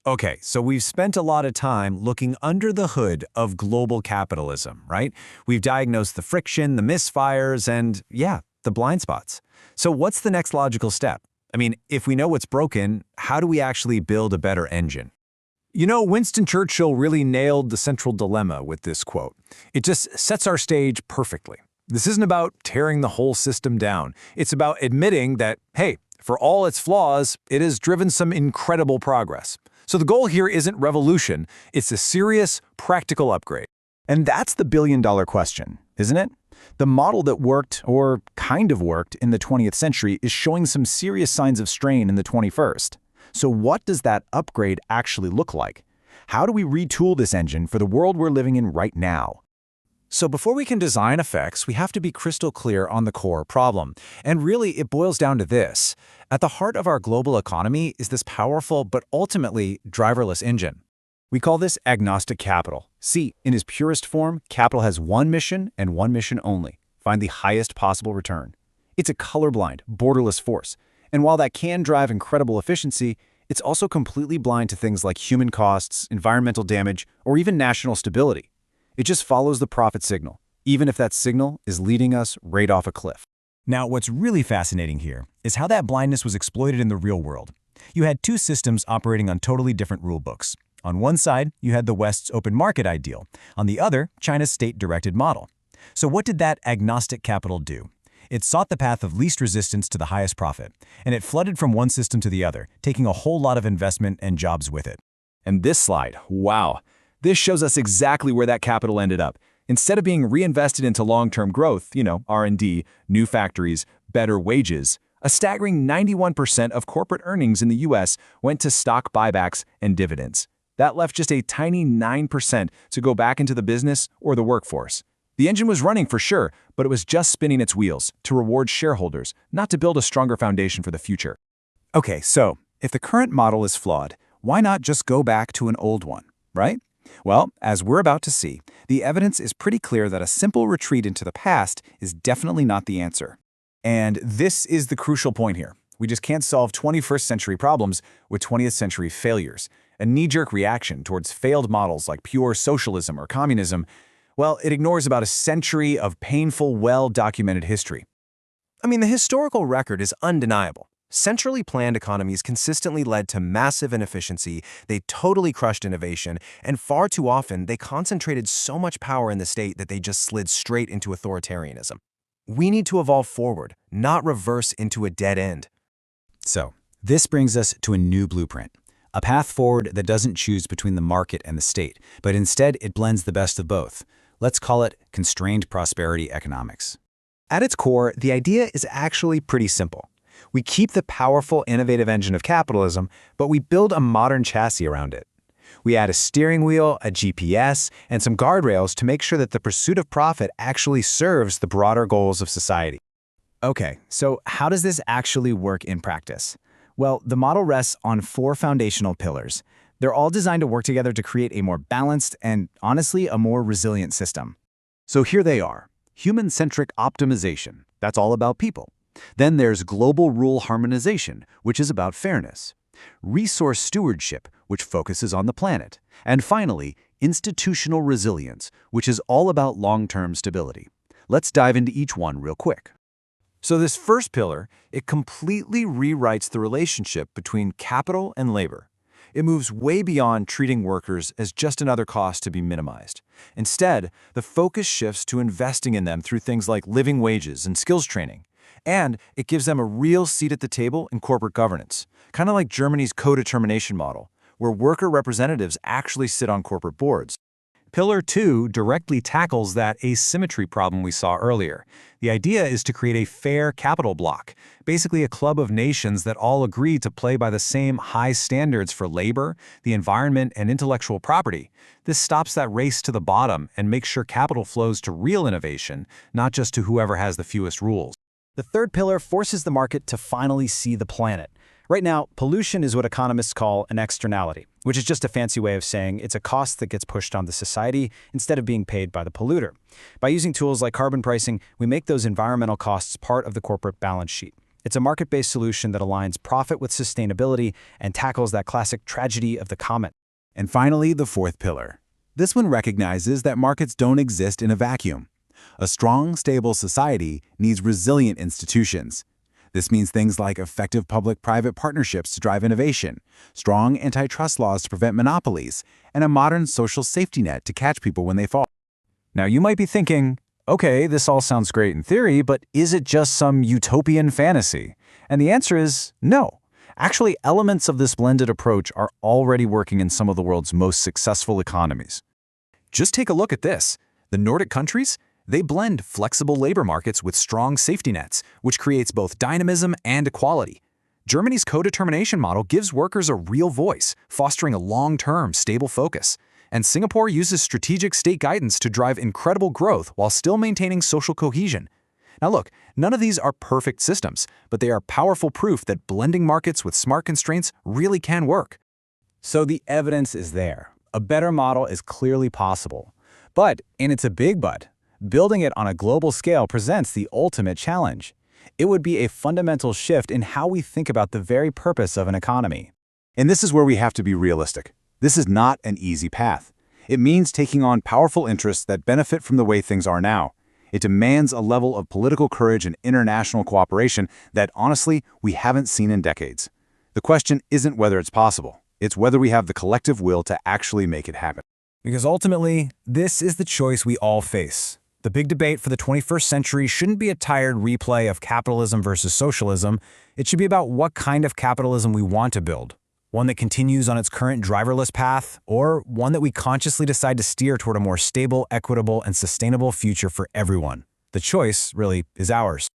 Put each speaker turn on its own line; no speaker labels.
Okay, so we've spent a lot of time looking under the hood of global capitalism, right? We've diagnosed the friction, the misfires, and yeah, the blind spots. So what's the next logical step? I mean, if we know what's broken, how do we actually build a better engine? You know, Winston Churchill really nailed the central dilemma with this quote. It just sets our stage perfectly. This isn't about tearing the whole system down. It's about admitting that, hey, for all its flaws, it has driven some incredible progress. So the goal here isn't revolution, it's a serious, practical upgrade.
And that's the billion-dollar question, isn't it? The model that worked, or kind of worked, in the 20th century is showing some serious signs of strain in the 21st. So what does that upgrade actually look like? How do we retool this engine for the world we're living in right now?
So before we can design effects, we have to be crystal clear on the core problem. And really, it boils down to this. At the heart of our global economy is this powerful but ultimately driverless engine.
We call this agnostic capital. See, in its purest form, capital has one mission and one mission only: find the highest possible return. It's a colorblind, borderless force. And while that can drive incredible efficiency, it's also completely blind to things like human costs, environmental damage, or even national stability. It just follows the profit signal, even if that signal is leading us right off a cliff.
Now, what's really fascinating here is how that blindness was exploited in the real world. You had two systems operating on totally different rule books. On one side, you had the West's open market ideal. On the other, China's state-directed model. So what did that agnostic capital do? It sought the path of least resistance to the highest profit, and it flooded from one system to the other, taking a whole lot of investment and jobs with it.
And this slide, wow. This shows us exactly where that capital ended up. Instead of being reinvested into long-term growth, R&D, new factories, better wages, a staggering 91% of corporate earnings in the US went to stock buybacks and dividends. That left just a tiny 9% to go back into the business or the workforce. The engine was running for sure, but it was just spinning its wheels to reward shareholders, not to build a stronger foundation for the future.
Okay, so if the current model is flawed, why not just go back to an old one, right? Well, as we're about to see, the evidence is pretty clear that a simple retreat into the past is definitely not the answer. And this is the crucial point here. We just can't solve 21st century problems with 20th century failures. A knee-jerk reaction towards failed models like pure socialism or communism, well, it ignores about a century of painful, well-documented history.
I mean, the historical record is undeniable. Centrally planned economies consistently led to massive inefficiency, they totally crushed innovation, and far too often they concentrated so much power in the state that they just slid straight into authoritarianism. We need to evolve forward, not reverse into a dead end.
So, this brings us to a new blueprint. A path forward that doesn't choose between the market and the state, but instead it blends the best of both. Let's call it constrained prosperity economics.
At its core, the idea is actually pretty simple. We keep the powerful, innovative engine of capitalism, but we build a modern chassis around it. We add a steering wheel, a GPS, and some guardrails to make sure that the pursuit of profit actually serves the broader goals of society.
Okay, so how does this actually work in practice? Well, the model rests on 4 foundational pillars. They're all designed to work together to create a more balanced and, honestly, a more resilient system.
So here they are. Human-centric optimization. That's all about people. Then there's global rule harmonization, which is about fairness. Resource stewardship, which focuses on the planet. And finally, institutional resilience, which is all about long-term stability. Let's dive into each one real quick.
So this first pillar, it completely rewrites the relationship between capital and labor. It moves way beyond treating workers as just another cost to be minimized. Instead, the focus shifts to investing in them through things like living wages and skills training. And it gives them a real seat at the table in corporate governance, kind of like Germany's co-determination model, where worker representatives actually sit on corporate boards.
Pillar 2 directly tackles that asymmetry problem we saw earlier. The idea is to create a fair capital bloc, basically a club of nations that all agree to play by the same high standards for labor, the environment, and intellectual property. This stops that race to the bottom and makes sure capital flows to real innovation, not just to whoever has the fewest rules.
The third pillar forces the market to finally see the planet. Right now, pollution is what economists call an externality, which is just a fancy way of saying it's a cost that gets pushed onto society instead of being paid by the polluter. By using tools like carbon pricing, we make those environmental costs part of the corporate balance sheet.
It's a market-based solution that aligns profit with sustainability and tackles that classic tragedy of the comet.
And finally, the fourth pillar. This one recognizes that markets don't exist in a vacuum. A strong, stable society needs resilient institutions. This means things like effective public-private partnerships to drive innovation, strong antitrust laws to prevent monopolies, and a modern social safety net to catch people when they fall.
Now, you might be thinking, okay, this all sounds great in theory, but is it just some utopian fantasy? And the answer is no. Actually, elements of this blended approach are already working in some of the world's most successful economies.
Just take a look at this. The Nordic countries, they blend flexible labor markets with strong safety nets, which creates both dynamism and equality. Germany's co-determination model gives workers a real voice, fostering a long-term, stable focus. And Singapore uses strategic state guidance to drive incredible growth while still maintaining social cohesion. Now look, none of these are perfect systems, but they are powerful proof that blending markets with smart constraints really can work.
So the evidence is there. A better model is clearly possible. But, and it's a big but, building it on a global scale presents the ultimate challenge. It would be a fundamental shift in how we think about the very purpose of an economy.
And this is where we have to be realistic. This is not an easy path. It means taking on powerful interests that benefit from the way things are now. It demands a level of political courage and international cooperation that, honestly, we haven't seen in decades. The question isn't whether it's possible. It's whether we have the collective will to actually make it happen.
Because ultimately, this is the choice we all face. The big debate for the 21st century shouldn't be a tired replay of capitalism versus socialism. It should be about what kind of capitalism we want to build. One that continues on its current driverless path, or one that we consciously decide to steer toward a more stable, equitable, and sustainable future for everyone. The choice, really, is ours.